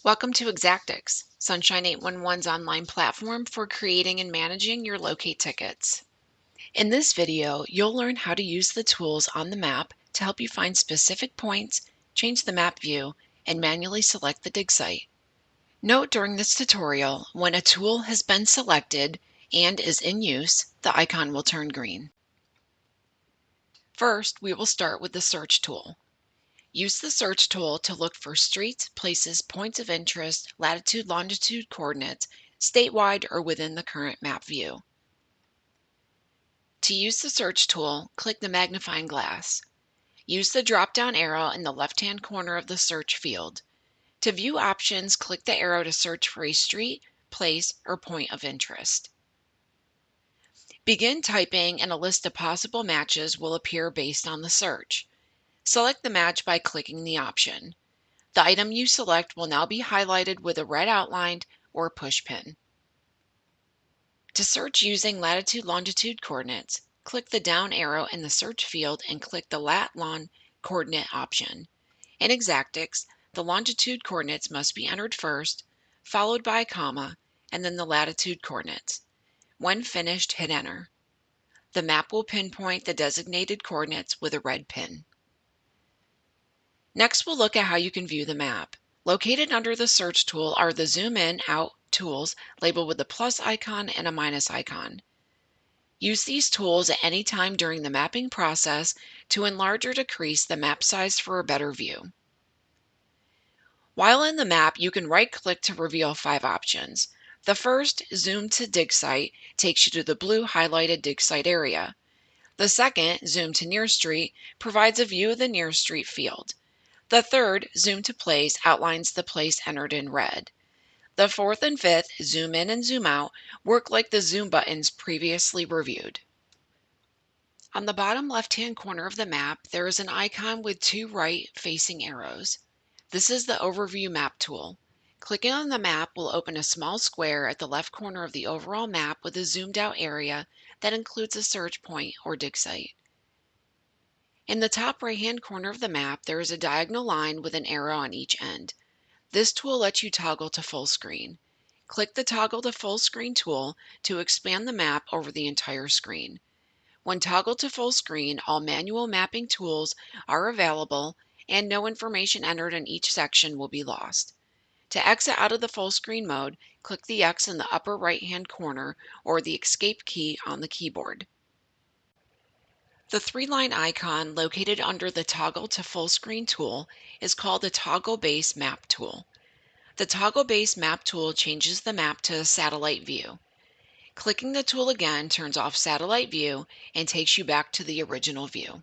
Welcome to EXACTIX, Sunshine 811's online platform for creating and managing your locate tickets. In this video, you'll learn how to use the tools on the map to help you find specific points, change the map view, and manually select the dig site. Note during this tutorial, when a tool has been selected and is in use, the icon will turn green. First, we will start with the search tool. Use the search tool to look for streets, places, points of interest, latitude, longitude coordinates, statewide or within the current map view. To use the search tool, click the magnifying glass. Use the drop-down arrow in the left-hand corner of the search field. To view options, click the arrow to search for a street, place, or point of interest. Begin typing and a list of possible matches will appear based on the search. Select the match by clicking the option. The item you select will now be highlighted with a red outline or push pin. To search using latitude-longitude coordinates, click the down arrow in the search field and click the lat-lon coordinate option. In EXACTIX, the longitude coordinates must be entered first, followed by a comma, and then the latitude coordinates. When finished, hit enter. The map will pinpoint the designated coordinates with a red pin. Next, we'll look at how you can view the map. Located under the search tool are the zoom in out tools labeled with a plus icon and a minus icon. Use these tools at any time during the mapping process to enlarge or decrease the map size for a better view. While in the map, you can right-click to reveal 5 options. The first, Zoom to Dig Site, takes you to the blue highlighted dig site area. The second, Zoom to Near Street, provides a view of the Near Street field. The third, Zoom to Place, outlines the place entered in red. The fourth and fifth, Zoom In and Zoom Out, work like the zoom buttons previously reviewed. On the bottom left-hand corner of the map, there is an icon with 2 right-facing arrows. This is the Overview Map tool. Clicking on the map will open a small square at the left corner of the overall map with a zoomed-out area that includes a search point or dig site. In the top right-hand corner of the map, there is a diagonal line with an arrow on each end. This tool lets you toggle to full screen. Click the Toggle to Full Screen tool to expand the map over the entire screen. When toggled to full screen, all manual mapping tools are available and no information entered in each section will be lost. To exit out of the full screen mode, click the X in the upper right-hand corner or the Escape key on the keyboard. The 3-line icon located under the Toggle to Full Screen tool is called the Toggle Base Map tool. The Toggle Base Map tool changes the map to a satellite view. Clicking the tool again turns off satellite view and takes you back to the original view.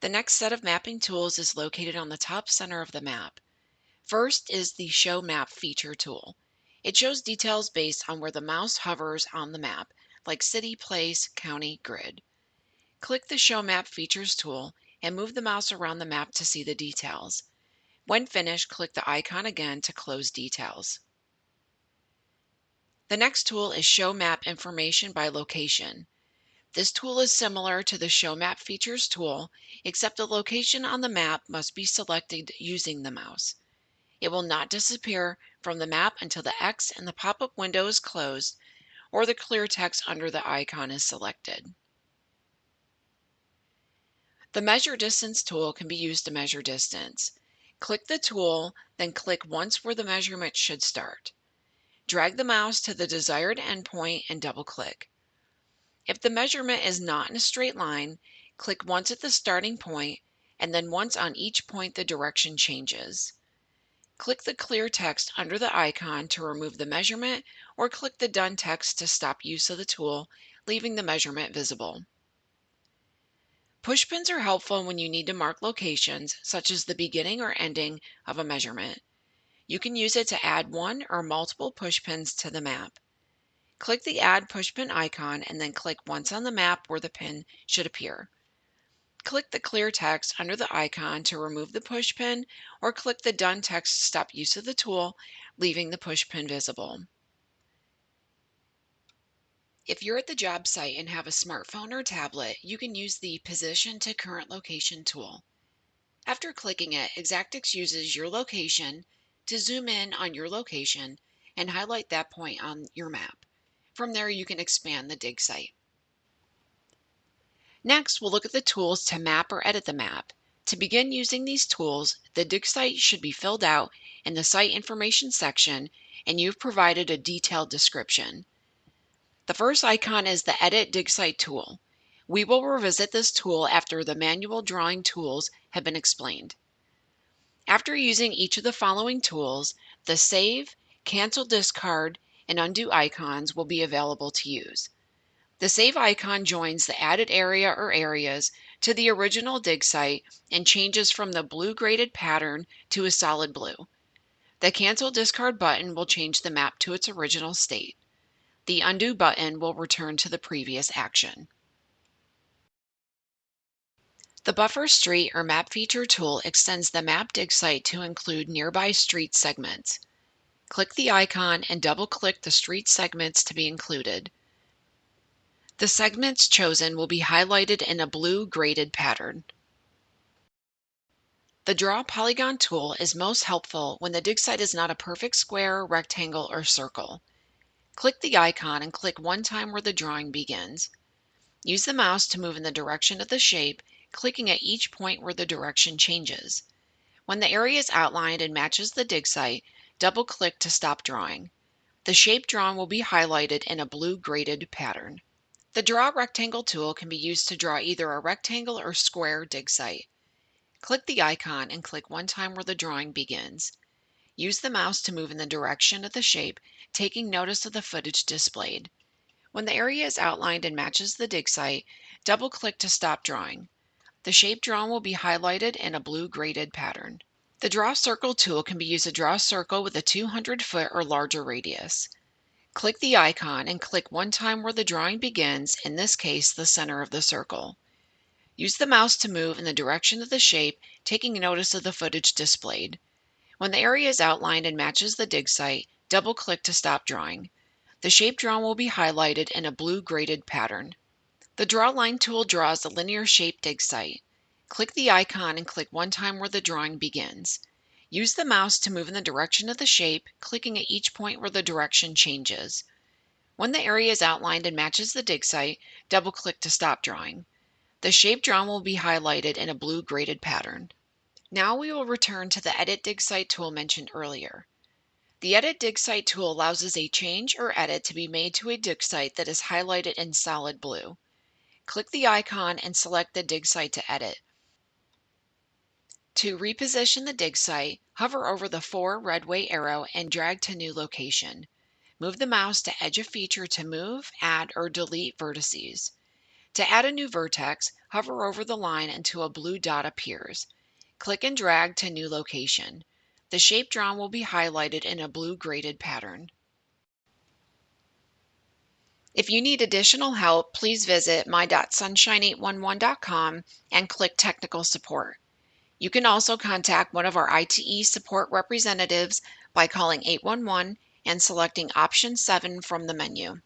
The next set of mapping tools is located on the top center of the map. First is the Show Map feature tool. It shows details based on where the mouse hovers on the map, like city, place, county, grid. Click the Show Map Features tool and move the mouse around the map to see the details. When finished, click the icon again to close details. The next tool is Show Map Information by Location. This tool is similar to the Show Map Features tool, except the location on the map must be selected using the mouse. It will not disappear from the map until the X in the pop-up window is closed or the clear text under the icon is selected. The Measure Distance tool can be used to measure distance. Click the tool, then click once where the measurement should start. Drag the mouse to the desired endpoint and double-click. If the measurement is not in a straight line, click once at the starting point and then once on each point the direction changes. Click the clear text under the icon to remove the measurement or click the Done text to stop use of the tool, leaving the measurement visible. Pushpins are helpful when you need to mark locations, such as the beginning or ending of a measurement. You can use it to add one or multiple pushpins to the map. Click the Add Pushpin icon and then click once on the map where the pin should appear. Click the clear text under the icon to remove the pushpin or click the Done text to stop use of the tool, leaving the pushpin visible. If you're at the job site and have a smartphone or tablet, you can use the Position to Current Location tool. After clicking it, EXACTIX uses your location to zoom in on your location and highlight that point on your map. From there, you can expand the dig site. Next, we'll look at the tools to map or edit the map. To begin using these tools, the dig site should be filled out in the Site Information section, and you've provided a detailed description. The first icon is the Edit Dig Site tool. We will revisit this tool after the manual drawing tools have been explained. After using each of the following tools, the Save, Cancel Discard, and Undo icons will be available to use. The Save icon joins the added area or areas to the original dig site and changes from the blue graded pattern to a solid blue. The Cancel Discard button will change the map to its original state. The Undo button will return to the previous action. The Buffer Street or Map Feature tool extends the map dig site to include nearby street segments. Click the icon and double-click the street segments to be included. The segments chosen will be highlighted in a blue graded pattern. The Draw Polygon tool is most helpful when the dig site is not a perfect square, rectangle, or circle. Click the icon and click one time where the drawing begins. Use the mouse to move in the direction of the shape, clicking at each point where the direction changes. When the area is outlined and matches the dig site, double-click to stop drawing. The shape drawn will be highlighted in a blue graded pattern. The Draw Rectangle tool can be used to draw either a rectangle or square dig site. Click the icon and click one time where the drawing begins. Use the mouse to move in the direction of the shape, taking notice of the footage displayed. When the area is outlined and matches the dig site, double-click to stop drawing. The shape drawn will be highlighted in a blue graded pattern. The Draw Circle tool can be used to draw a circle with a 200-foot or larger radius. Click the icon and click one time where the drawing begins, in this case, the center of the circle. Use the mouse to move in the direction of the shape, taking notice of the footage displayed. When the area is outlined and matches the dig site, double-click to stop drawing. The shape drawn will be highlighted in a blue graded pattern. The Draw Line tool draws a linear shaped dig site. Click the icon and click one time where the drawing begins. Use the mouse to move in the direction of the shape, clicking at each point where the direction changes. When the area is outlined and matches the dig site, double-click to stop drawing. The shape drawn will be highlighted in a blue graded pattern. Now we will return to the Edit Dig Site tool mentioned earlier. The Edit Dig Site tool allows us a change or edit to be made to a dig site that is highlighted in solid blue. Click the icon and select the dig site to edit. To reposition the dig site, hover over the 4 red way arrow and drag to new location. Move the mouse to edge a feature to move, add, or delete vertices. To add a new vertex, hover over the line until a blue dot appears. Click and drag to new location. The shape drawn will be highlighted in a blue graded pattern. If you need additional help, please visit my.sunshine811.com and click Technical Support. You can also contact one of our ITE support representatives by calling 811 and selecting option 7 from the menu.